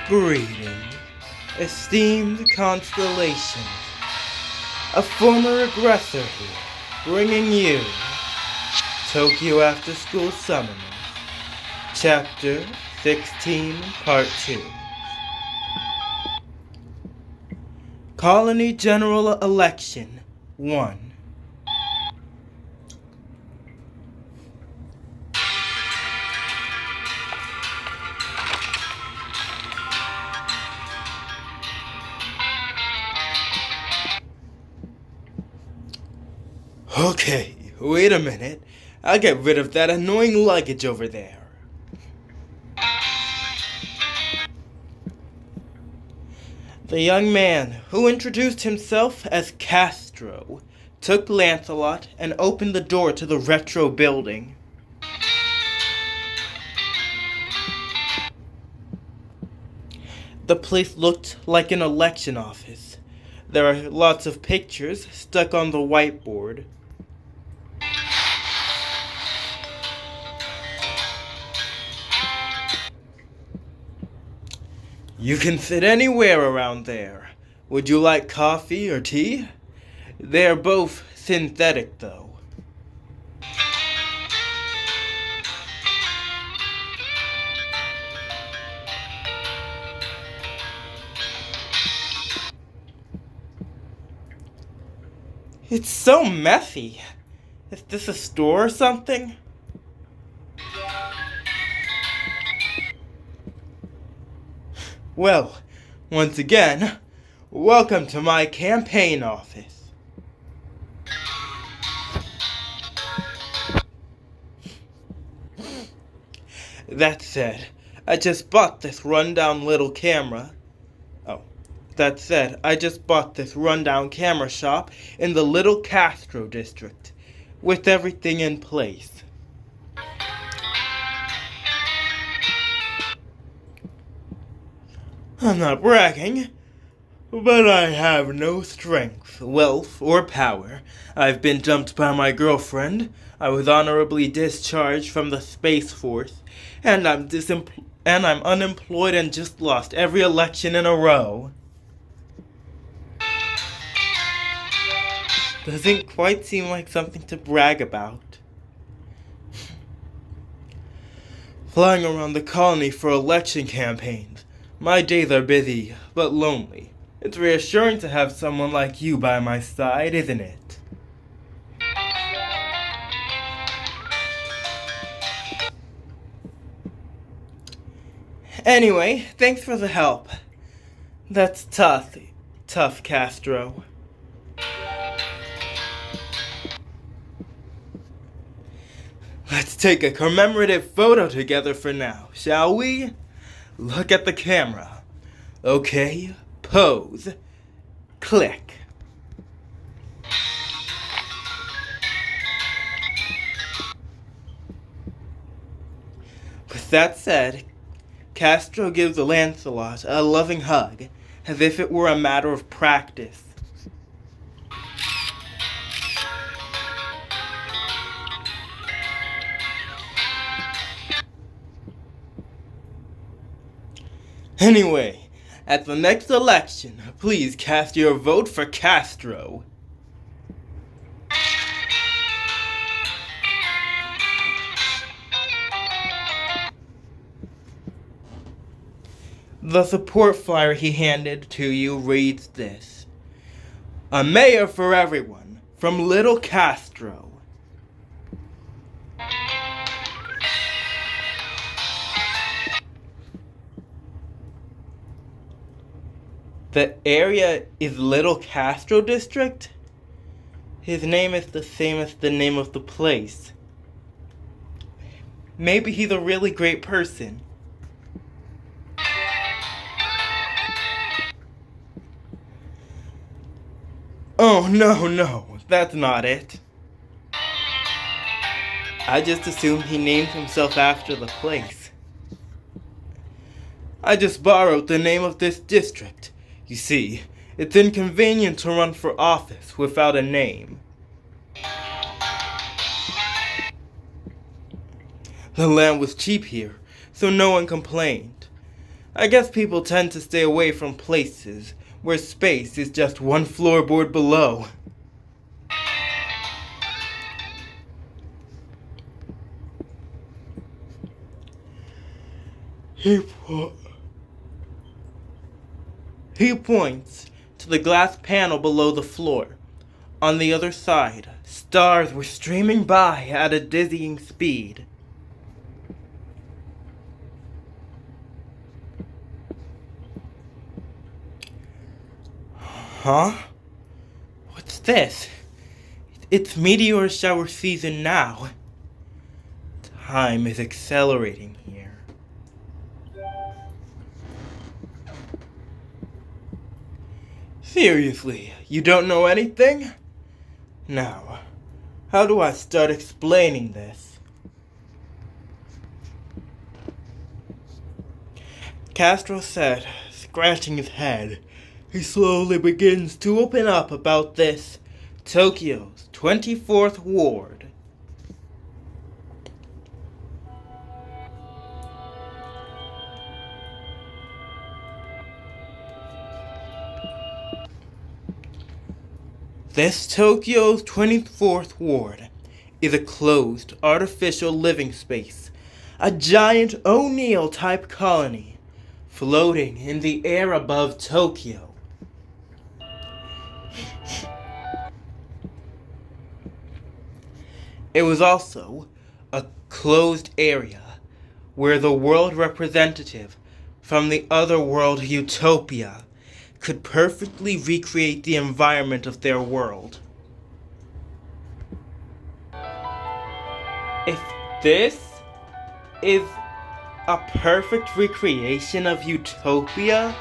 Greetings, esteemed constellations. A former aggressor here, bringing you Tokyo After School Summoners, Chapter 16, Part 2. Colony General Election 1. Okay, wait a minute. I'll get rid of that annoying luggage over there. The young man, who introduced himself as Castro, took Lancelot and opened the door to the retro building. The place looked like an election office. There are lots of pictures stuck on the whiteboard. You can sit anywhere around there. Would you like coffee or tea? They are both synthetic, though. It's so messy. Is this a store or something? Well, once again, welcome to my campaign office. That said, I just bought this rundown camera shop in the Little Castro district, with everything in place. I'm not bragging, but I have no strength, wealth, or power. I've been dumped by my girlfriend. I was honorably discharged from the Space Force, and I'm unemployed and just lost every election in a row. Doesn't quite seem like something to brag about. Flying around the colony for election campaigns. My days are busy, but lonely. It's reassuring to have someone like you by my side, isn't it? Anyway, thanks for the help. That's tough, Castro. Let's take a commemorative photo together for now, shall we? Look at the camera. Okay, pose. Click. With that said, Castro gives Lancelot a loving hug, as if it were a matter of practice. Anyway, at the next election, please cast your vote for Castro. The support flyer he handed to you reads this: A mayor for everyone, from Little Castro. The area is Little Castro District? His name is the same as the name of the place. Maybe he's a really great person. Oh, no, that's not it. I just assumed he named himself after the place. I just borrowed the name of this district. You see, it's inconvenient to run for office without a name. The land was cheap here, so no one complained. I guess people tend to stay away from places where space is just one floorboard below. He points to the glass panel below the floor. On the other side, stars were streaming by at a dizzying speed. Huh? What's this? It's meteor shower season now. Time is accelerating here. Seriously, you don't know anything? Now, how do I start explaining this? Castro said, scratching his head. He slowly begins to open up about this Tokyo's 24th ward. This Tokyo's 24th ward is a closed artificial living space, a giant O'Neill-type colony floating in the air above Tokyo. It was also a closed area where the world representative from the other world Utopia could perfectly recreate the environment of their world. If this is a perfect recreation of Utopia,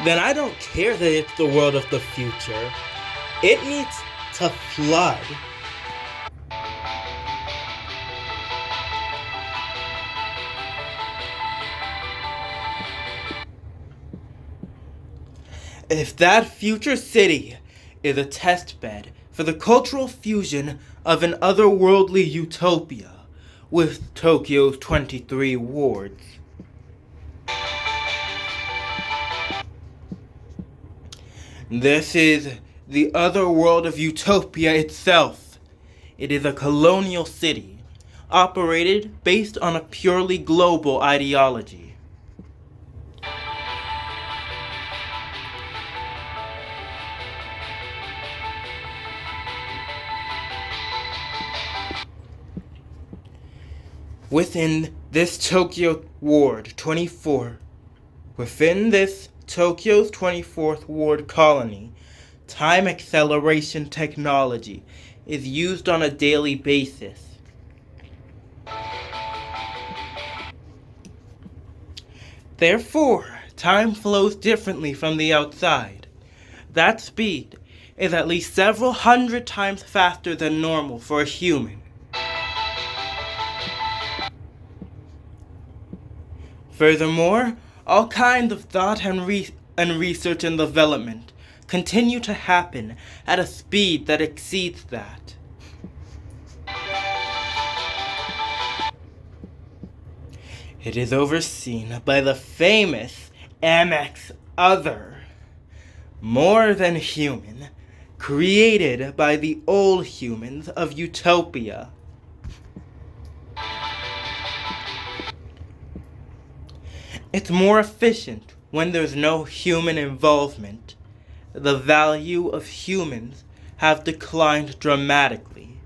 then I don't care that it's the world of the future. It needs to flood. If that future city is a test bed for the cultural fusion of an otherworldly utopia with Tokyo's 23 wards, this is the other world of Utopia itself. It is a colonial city, operated based on a purely global ideology. Within this Tokyo Ward 24, within this Tokyo's 24th Ward colony, time acceleration technology is used on a daily basis. Therefore, time flows differently from the outside. That speed is at least several hundred times faster than normal for a human. Furthermore, all kinds of thought and research and development continue to happen at a speed that exceeds that. It is overseen by the famous MX Other, more than human, created by the old humans of Utopia. It's more efficient when there's no human involvement. The value of humans have declined dramatically.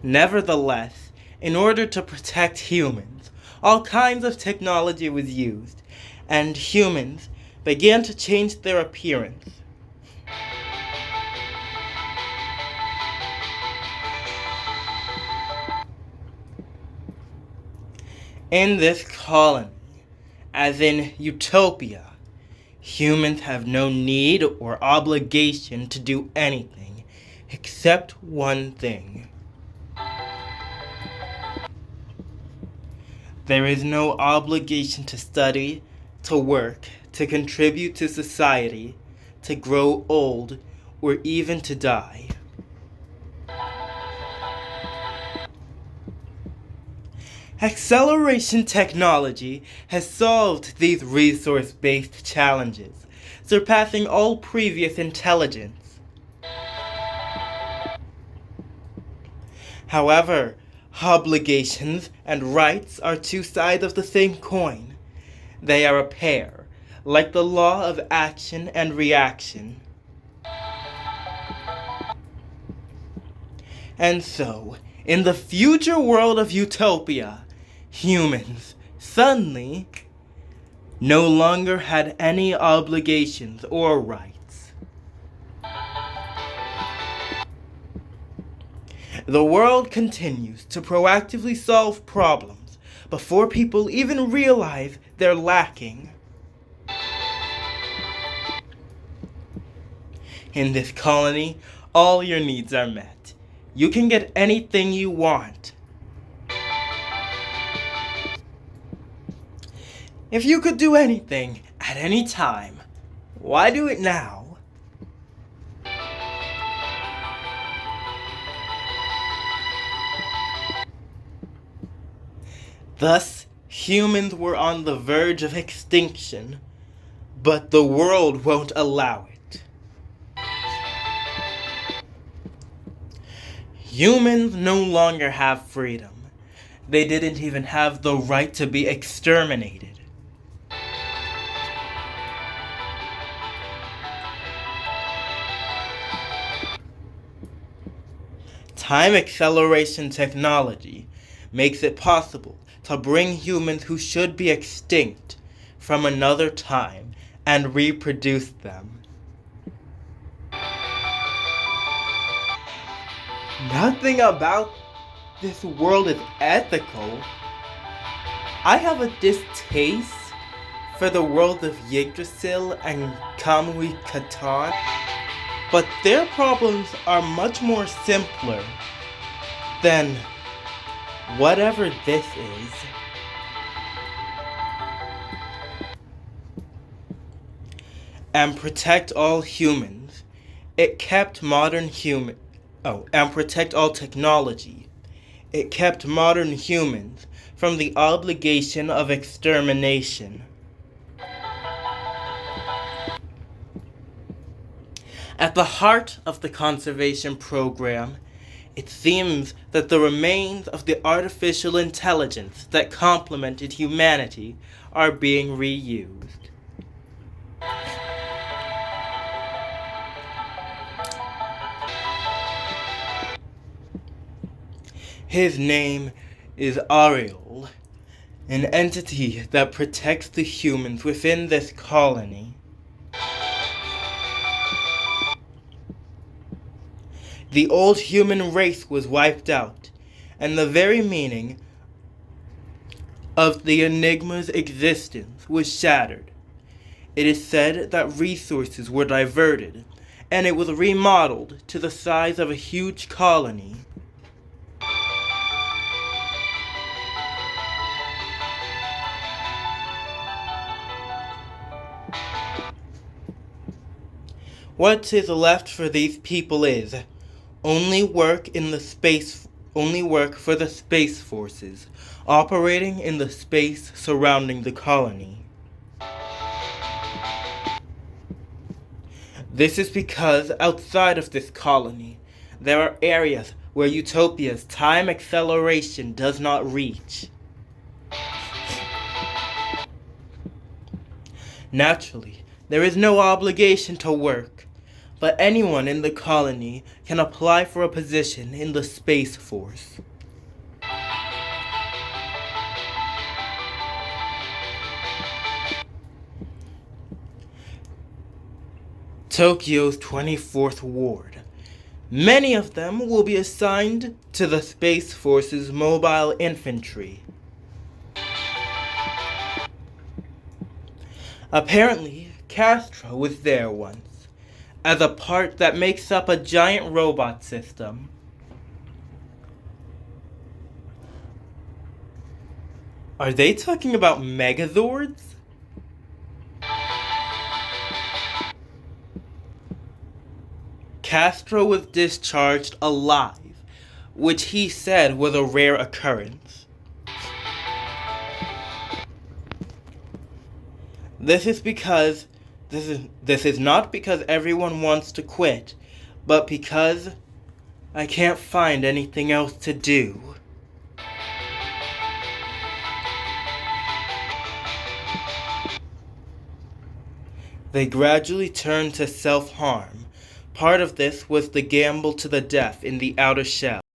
Nevertheless, in order to protect humans, all kinds of technology was used, and humans began to change their appearance. In this colony, as in Utopia, humans have no need or obligation to do anything except one thing. There is no obligation to study, to work, to contribute to society, to grow old, or even to die. Acceleration technology has solved these resource-based challenges, surpassing all previous intelligence. However, obligations and rights are two sides of the same coin. They are a pair, like the law of action and reaction. And so, in the future world of utopia, humans suddenly no longer had any obligations or rights. The world continues to proactively solve problems before people even realize they're lacking. In this colony, all your needs are met. You can get anything you want. If you could do anything at any time, why do it now? Thus, humans were on the verge of extinction, but the world won't allow it. Humans no longer have freedom. They didn't even have the right to be exterminated. Time acceleration technology makes it possible to bring humans who should be extinct from another time and reproduce them. Nothing about this world is ethical. I have a distaste for the world of Yggdrasil and Kamui Katan, but their problems are much more simpler than whatever this is. And protect all humans. It kept modern human. And protect all technology. It kept modern humans from the obligation of extermination. At the heart of the conservation program, it seems that the remains of the artificial intelligence that complemented humanity are being reused. His name is Ariel, an entity that protects the humans within this colony. The old human race was wiped out, and the very meaning of the Enigma's existence was shattered. It is said that resources were diverted, and it was remodeled to the size of a huge colony. What is left for these people is only work for the space forces operating in the space surrounding the colony. This is because outside of this colony, there are areas where Utopia's time acceleration does not reach. Naturally, there is no obligation to work, but anyone in the colony can apply for a position in the Space Force. Tokyo's 24th Ward. Many of them will be assigned to the Space Force's mobile infantry. Apparently, Castro was there once, as a part that makes up a giant robot system. Are they talking about Megazords? Castro was discharged alive, which he said was a rare occurrence. This is because this is not because everyone wants to quit, but because I can't find anything else to do. They gradually turned to self-harm. Part of this was the gamble to the death in the outer shell.